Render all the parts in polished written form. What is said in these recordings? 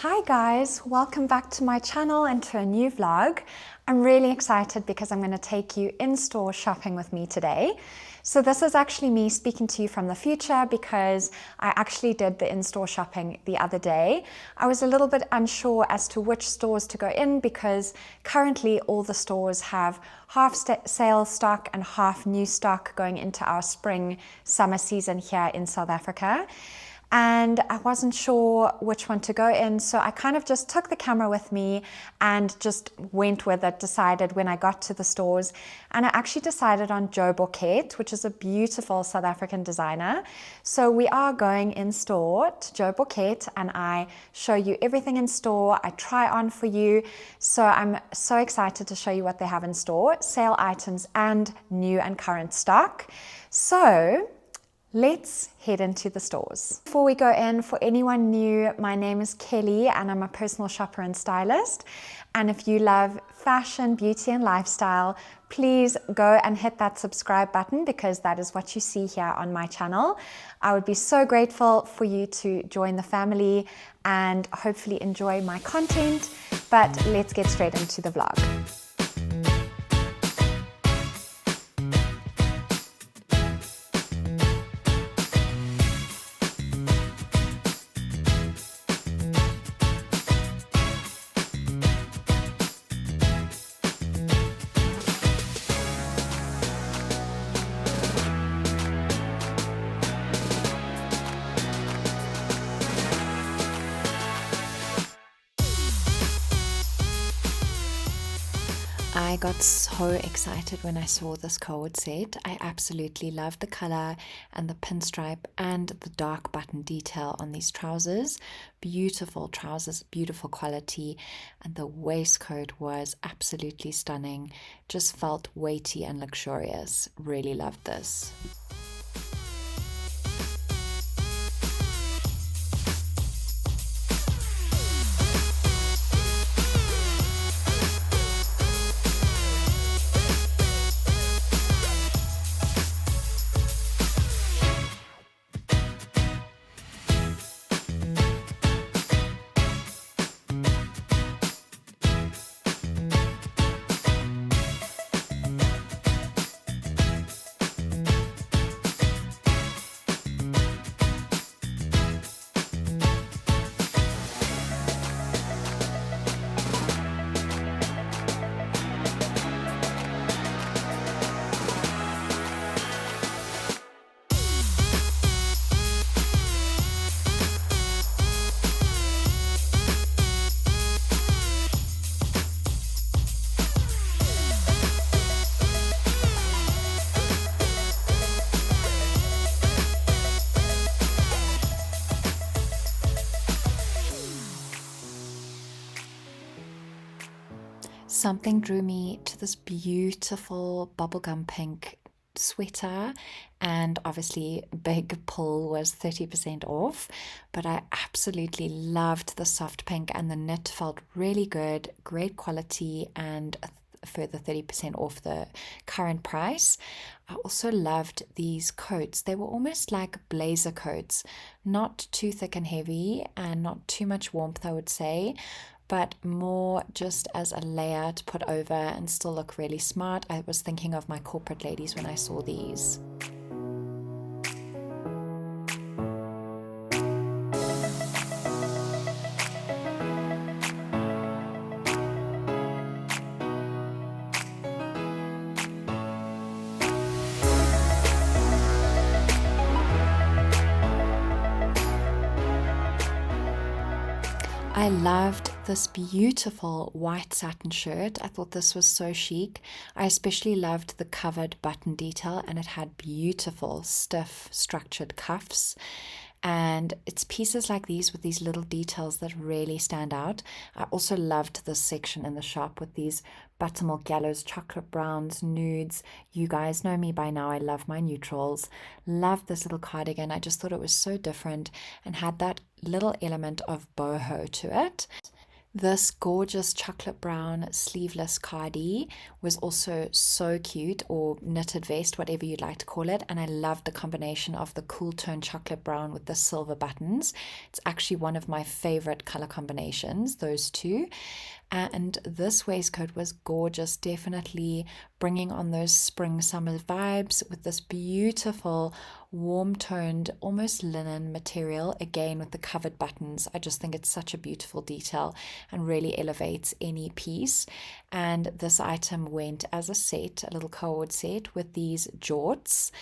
Hi guys, welcome back to my channel and to a new vlog. I'm really excited because I'm going to take you in-store shopping with me today. So this is actually me speaking to you from the future because I actually did the in-store shopping the other day. I was a little bit unsure as to which stores to go in because currently all the stores have half sale stock and half new stock going into our spring summer season here in South Africa. And I wasn't sure which one to go in, so I kind of just took the camera with me and just went with it, decided when I got to the stores, and I actually decided on Jo Burkett, which is a beautiful South African designer. So we are going in store to Jo Burkett and I show you everything in store, I try on for you, so I'm so excited to show you what they have in store, sale items and new and current stock. So let's head into the stores. Before we go in, for anyone new, my name is Kelly and I'm a personal shopper and stylist. And if you love fashion, beauty and lifestyle, please go and hit that subscribe button because that is what you see here on my channel. I would be so grateful for you to join the family and hopefully enjoy my content. But let's get straight into the vlog. I got so excited when I saw this coat set. I absolutely love the color and the pinstripe and the dark button detail on these trousers. Beautiful trousers, beautiful quality, and the waistcoat was absolutely stunning. Just felt weighty and luxurious. Really loved this. Something drew me to this beautiful bubblegum pink sweater, and obviously big pull was 30% off, but I absolutely loved the soft pink and the knit felt really good, great quality, and a further 30% off the current price. I also loved these coats. They were almost like blazer coats, not too thick and heavy and not too much warmth, I would say, but more just as a layer to put over and still look really smart. I was thinking of my corporate ladies when I saw these. I loved this beautiful white satin shirt. I thought this was so chic. I especially loved the covered button detail, and it had beautiful stiff structured cuffs. And it's pieces like these with these little details that really stand out. I also loved this section in the shop with these buttermilk yellows, chocolate browns, nudes. You guys know me by now. I love my neutrals. Loved this little cardigan. I just thought it was so different and had that little element of boho to it. This gorgeous chocolate brown sleeveless cardi was also so cute, or knitted vest, whatever you'd like to call it. And I loved the combination of the cool tone chocolate brown with the silver buttons. It's actually one of my favorite color combinations, those two. And this waistcoat was gorgeous, definitely bringing on those spring summer vibes with this beautiful warm toned, almost linen material, again with the covered buttons. I just think it's such a beautiful detail and really elevates any piece. And this item went as a set, a little cord set with these jorts.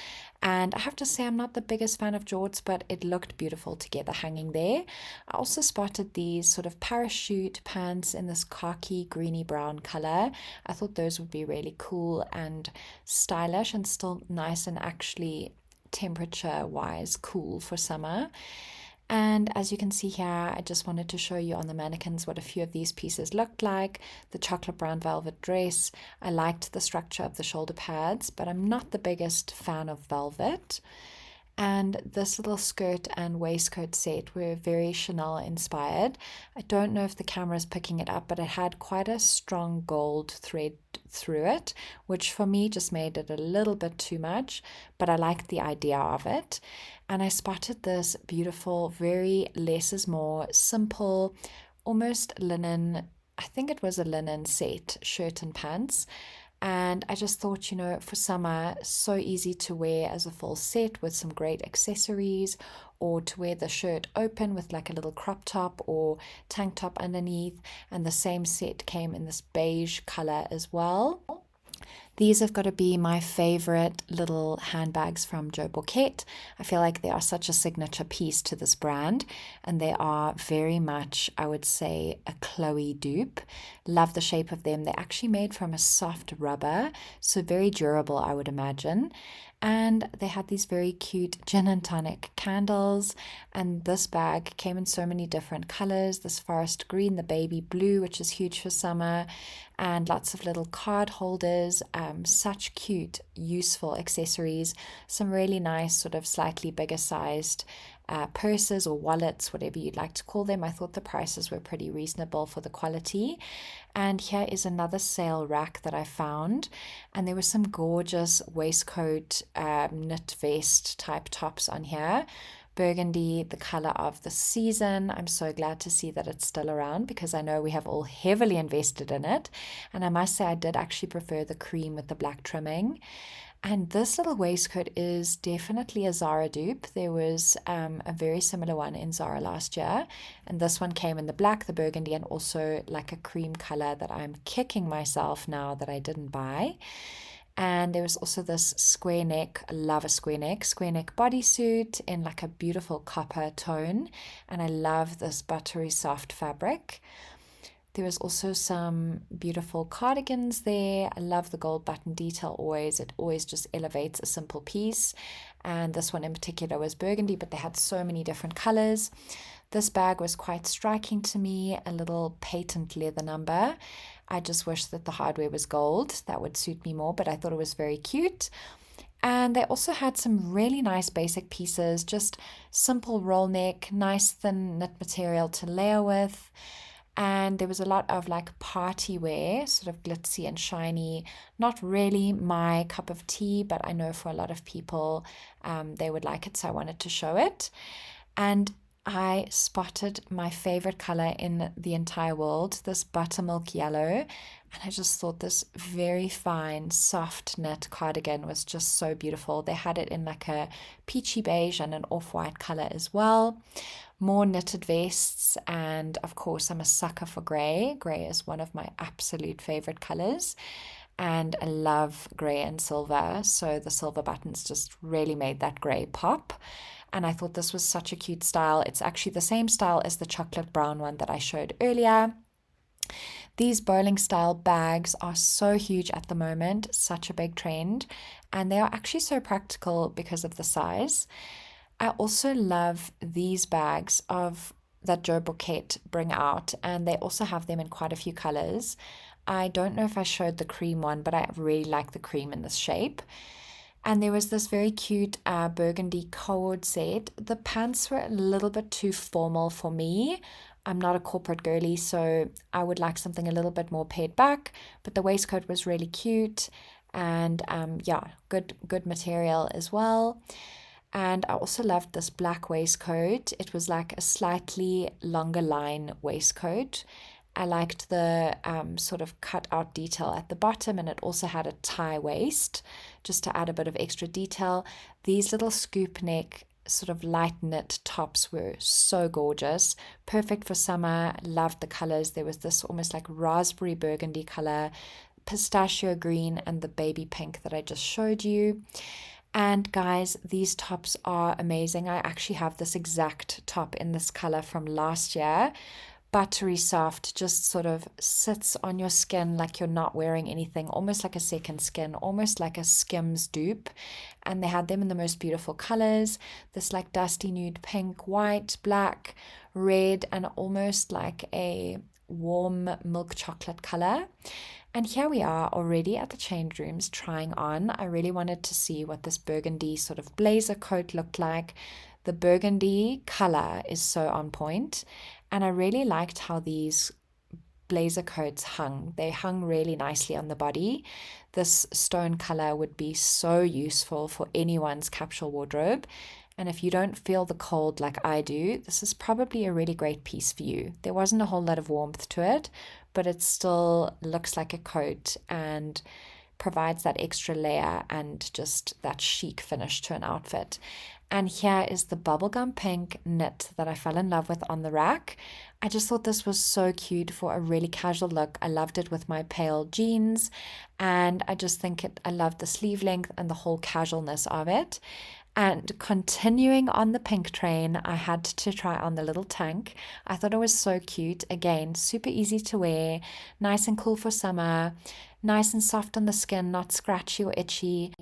And I have to say, I'm not the biggest fan of jorts, but it looked beautiful together hanging there. I also spotted these sort of parachute pants in this khaki, greeny brown color. I thought those would be really cool and stylish and still nice and actually temperature wise cool for summer. And as you can see here, I just wanted to show you on the mannequins what a few of these pieces looked like. The chocolate brown velvet dress. I liked the structure of the shoulder pads, but I'm not the biggest fan of velvet. And this little skirt and waistcoat set were very Chanel inspired. I don't know if the camera is picking it up, but it had quite a strong gold thread through it, which for me just made it a little bit too much, but I liked the idea of it. And I spotted this beautiful, very less is more, simple, almost linen, I think it was a linen set, shirt and pants. And I just thought, for summer, so easy to wear as a full set with some great accessories, or to wear the shirt open with like a little crop top or tank top underneath. And the same set came in this beige color as well. These have got to be my favorite little handbags from Jo Burkett. I feel like they are such a signature piece to this brand, and they are very much, I would say, a Chloe dupe. Love the shape of them. They're actually made from a soft rubber, so very durable, I would imagine. And they had these very cute gin and tonic candles. And this bag came in so many different colors, this forest green, the baby blue, which is huge for summer, and lots of little card holders, such cute, useful accessories, some really nice sort of slightly bigger sized purses or wallets, whatever you'd like to call them. I thought the prices were pretty reasonable for the quality. And here is another sale rack that I found, and there were some gorgeous waistcoat, knit vest type tops on here. Burgundy, the color of the season. I'm so glad to see that it's still around, because I know we have all heavily invested in it. And I must say I did actually prefer the cream with the black trimming. And this little waistcoat is definitely a Zara dupe. There was a very similar one in Zara last year. And this one came in the black, the burgundy, and also like a cream color that I'm kicking myself now that I didn't buy. And there was also this square neck, I love a square neck bodysuit in like a beautiful copper tone. And I love this buttery soft fabric. There was also some beautiful cardigans there. I love the gold button detail always. It always just elevates a simple piece. And this one in particular was burgundy, but they had so many different colors. This bag was quite striking to me, a little patent leather number. I just wish that the hardware was gold. That would suit me more, but I thought it was very cute. And they also had some really nice basic pieces, just simple roll neck, nice thin knit material to layer with. And there was a lot of like party wear, sort of glitzy and shiny. Not really my cup of tea, but I know for a lot of people they would like it, so I wanted to show it. And I spotted my favorite color in the entire world, this buttermilk yellow. And I just thought this very fine, soft knit cardigan was just so beautiful. They had it in like a peachy beige and an off-white color as well. More knitted vests, and of course I'm a sucker for grey. Grey is one of my absolute favorite colors, and I love grey and silver, so the silver buttons just really made that grey pop. And I thought this was such a cute style. It's actually the same style as the chocolate brown one that I showed earlier. These bowling style bags are so huge at the moment, such a big trend, and they are actually so practical because of the size. I also love these bags that Jo Burkett bring out, and they also have them in quite a few colors. I don't know if I showed the cream one, but I really like the cream in this shape. And there was this very cute burgundy cord set. The pants were a little bit too formal for me. I'm not a corporate girly, so I would like something a little bit more pared back, but the waistcoat was really cute and yeah, good material as well. And I also loved this black waistcoat. It was like a slightly longer line waistcoat. I liked the sort of cut out detail at the bottom, and it also had a tie waist just to add a bit of extra detail. These little scoop neck sort of light knit tops were so gorgeous, perfect for summer. Loved the colors. There was this almost like raspberry burgundy color, pistachio green, and the baby pink that I just showed you. And guys, these tops are amazing. I actually have this exact top in this color from last year. Buttery soft, just sort of sits on your skin like you're not wearing anything, almost like a second skin, almost like a Skims dupe. And they had them in the most beautiful colors, this like dusty nude pink, white, black, red, and almost like a warm milk chocolate color. And here we are already at the change rooms trying on. I really wanted to see what this burgundy sort of blazer coat looked like. The burgundy color is so on point, and I really liked how these blazer coats hung. They hung really nicely on the body. This stone color would be so useful for anyone's capsule wardrobe. And if you don't feel the cold like I do, this is probably a really great piece for you. There wasn't a whole lot of warmth to it, but it still looks like a coat and provides that extra layer and just that chic finish to an outfit. And here is the bubblegum pink knit that I fell in love with on the rack. I just thought this was so cute for a really casual look. I loved it with my pale jeans, and I just think I love the sleeve length and the whole casualness of it. And continuing on the pink train, I had to try on the little tank. I thought it was so cute. Again, super easy to wear, nice and cool for summer, nice and soft on the skin, not scratchy or itchy.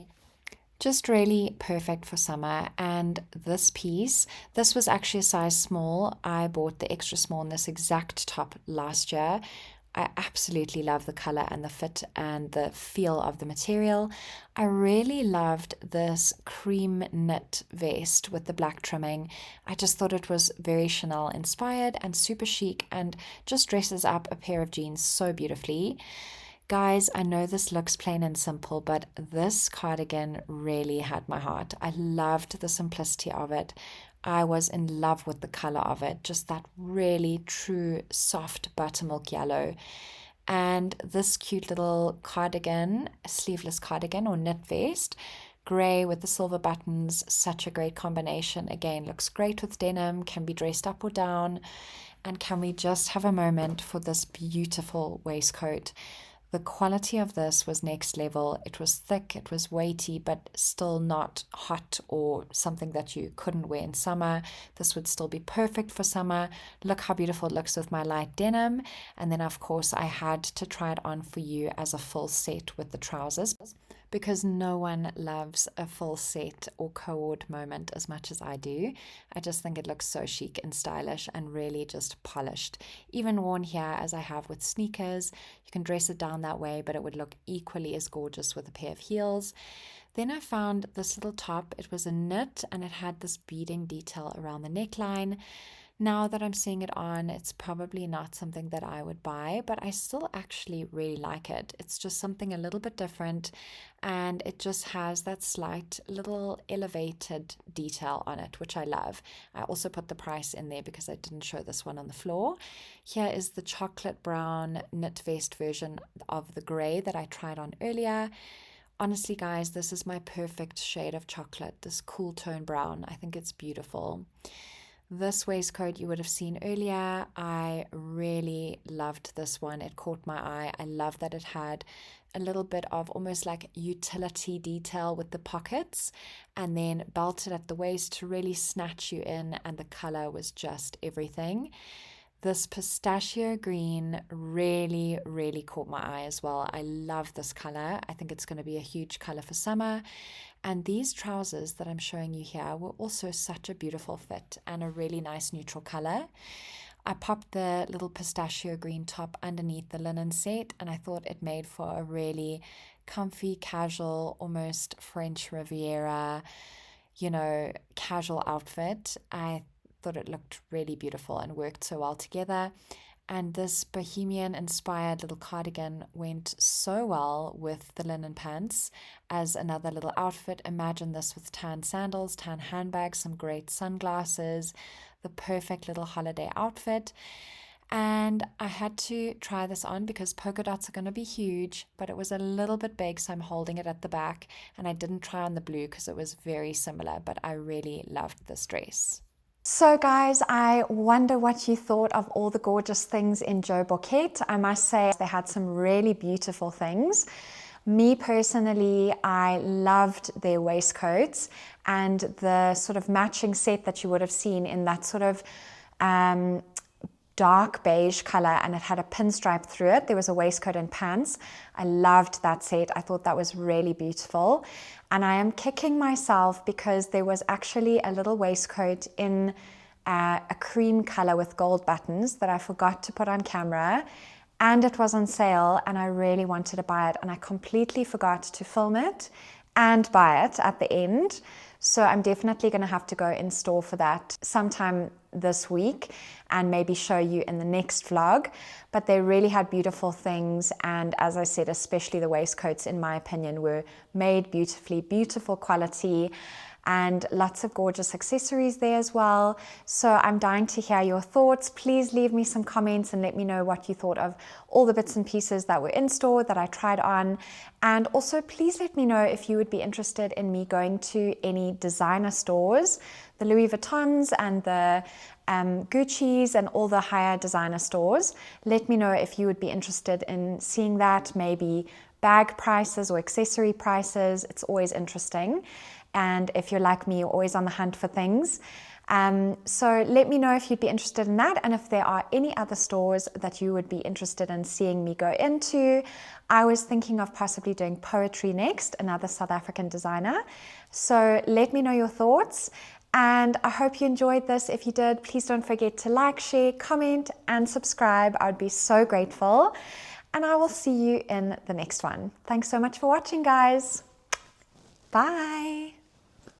Just really perfect for summer. And this piece, this was actually a size small. I bought the extra small in this exact top last year. I absolutely love the color and the fit and the feel of the material. I really loved this cream knit vest with the black trimming. I just thought it was very Chanel inspired and super chic and just dresses up a pair of jeans so beautifully. Guys, I know this looks plain and simple, but this cardigan really had my heart. I loved the simplicity of it. I was in love with the color of it, just that really true soft buttermilk yellow. And this cute little cardigan, sleeveless cardigan or knit vest, gray with the silver buttons, such a great combination. Again, looks great with denim, can be dressed up or down. And can we just have a moment for this beautiful waistcoat? The quality of this was next level. It was thick, it was weighty, but still not hot or something that you couldn't wear in summer. This would still be perfect for summer. Look how beautiful it looks with my light denim. And then, of course, I had to try it on for you as a full set with the trousers, because no one loves a full set or co-ord moment as much as I do. I just think it looks so chic and stylish and really just polished. Even worn here as I have with sneakers, you can dress it down that way, but it would look equally as gorgeous with a pair of heels. Then I found this little top. It was a knit and it had this beading detail around the neckline. Now that I'm seeing it on, it's probably not something that I would buy, but I still actually really like it. It's just something a little bit different, and it just has that slight little elevated detail on it, which I love. I also put the price in there because I didn't show this one on the floor. Here is the chocolate brown knit vest version of the gray that I tried on earlier. Honestly, guys, this is my perfect shade of chocolate, this cool tone brown. I think it's beautiful. This waistcoat you would have seen earlier. I really loved this one. It caught my eye. I love that it had a little bit of almost like utility detail with the pockets, and then belted at the waist to really snatch you in, and the color was just everything. This pistachio green really, really caught my eye as well. I love this color. I think it's going to be a huge color for summer. And these trousers that I'm showing you here were also such a beautiful fit and a really nice neutral color. I popped the little pistachio green top underneath the linen set, and I thought it made for a really comfy, casual, almost French Riviera, casual outfit. I thought it looked really beautiful and worked so well together. And this bohemian inspired little cardigan went so well with the linen pants as another little outfit. Imagine this with tan sandals, tan handbags, some great sunglasses, the perfect little holiday outfit. And I had to try this on because polka dots are going to be huge, but it was a little bit big, so I'm holding it at the back. And I didn't try on the blue because it was very similar, but I really loved this dress. So guys, I wonder what you thought of all the gorgeous things in Jo Burkett. I must say they had some really beautiful things. Me personally, I loved their waistcoats and the sort of matching set that you would have seen in that sort of dark beige color, and it had a pinstripe through it. There was a waistcoat and pants. I loved that set. I thought that was really beautiful. And I am kicking myself because there was actually a little waistcoat in a cream color with gold buttons that I forgot to put on camera, and it was on sale and I really wanted to buy it, and I completely forgot to film it and buy it at the end. So I'm definitely going to have to go in store for that sometime this week and maybe show you in the next vlog. But they really had beautiful things, and as I said, especially the waistcoats, in my opinion, were made beautifully, beautiful quality, and lots of gorgeous accessories there as well. So I'm dying to hear your thoughts. Please leave me some comments and let me know what you thought of all the bits and pieces that were in store that I tried on. And also please let me know if you would be interested in me going to any designer stores, the Louis Vuittons and the Gucci's and all the higher designer stores. Let me know if you would be interested in seeing that, maybe bag prices or accessory prices. It's always interesting. And if you're like me, you're always on the hunt for things. So let me know if you'd be interested in that, and if there are any other stores that you would be interested in seeing me go into. I was thinking of possibly doing Poetry next, another South African designer. So let me know your thoughts, and I hope you enjoyed this. If you did, please don't forget to like, share, comment, and subscribe. I would be so grateful, and I will see you in the next one. Thanks so much for watching, guys. Bye.